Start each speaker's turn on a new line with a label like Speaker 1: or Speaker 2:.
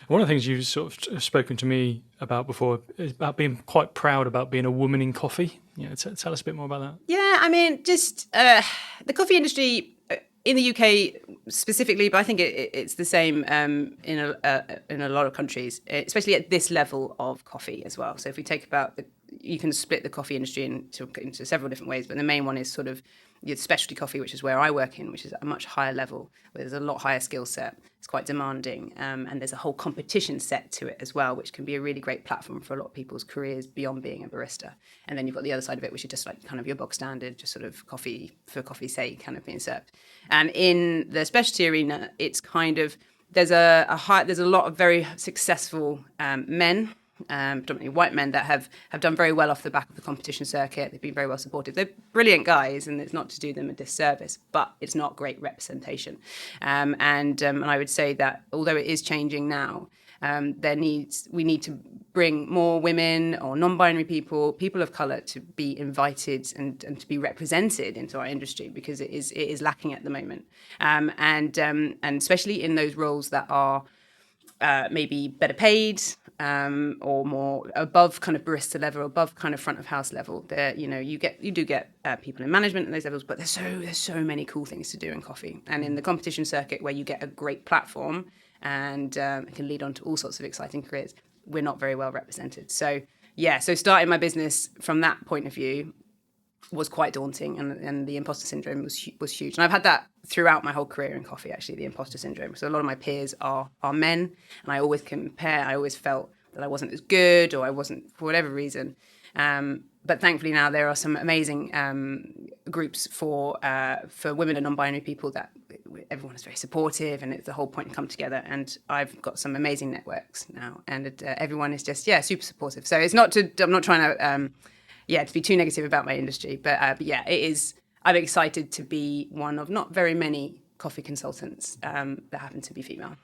Speaker 1: One of the things you've sort of spoken to me about before is about being quite proud about being a woman in coffee. Tell us a bit more about that.
Speaker 2: Yeah, I mean, just the coffee industry in the UK specifically, but I think it's the same in a lot of countries, especially at this level of coffee as well. So if we take about you can split the coffee industry into several different ways, but the main one is sort of your specialty coffee, which is where I work in, which is at a much higher level, where there's a lot higher skill set. It's quite demanding, and there's a whole competition set to it as well, which can be a really great platform for a lot of people's careers beyond being a barista. And then you've got the other side of it, which is just like kind of your bog standard, just sort of coffee for coffee's sake kind of being served. And in the specialty arena, it's kind of there's a lot of very successful men, predominantly white men, that have done very well off the back of the competition circuit. They've been very well supported. They're brilliant guys, and it's not to do them a disservice, but it's not great representation. And I would say that although it is changing now, we need to bring more women or non-binary people of colour to be invited and to be represented into our industry, because it is lacking at the moment, and especially in those roles that are maybe better paid, or more above kind of barista level, above kind of front of house level. There, you do get people in management at those levels, but there's so many cool things to do in coffee, and in the competition circuit where you get a great platform and it can lead on to all sorts of exciting careers, we're not very well represented. So starting my business from that point of view was quite daunting, and the imposter syndrome was huge. And I've had that throughout my whole career in coffee, actually, the imposter syndrome. So a lot of my peers are men, and I always compare. I always felt that I wasn't as good, or I wasn't for whatever reason. But thankfully now there are some amazing groups for women and non-binary people that everyone is very supportive, and it's the whole point to come together. And I've got some amazing networks now, and everyone is just super supportive. So I'm not trying to to be too negative about my industry, but it is. I'm excited to be one of not very many coffee consultants that happen to be female.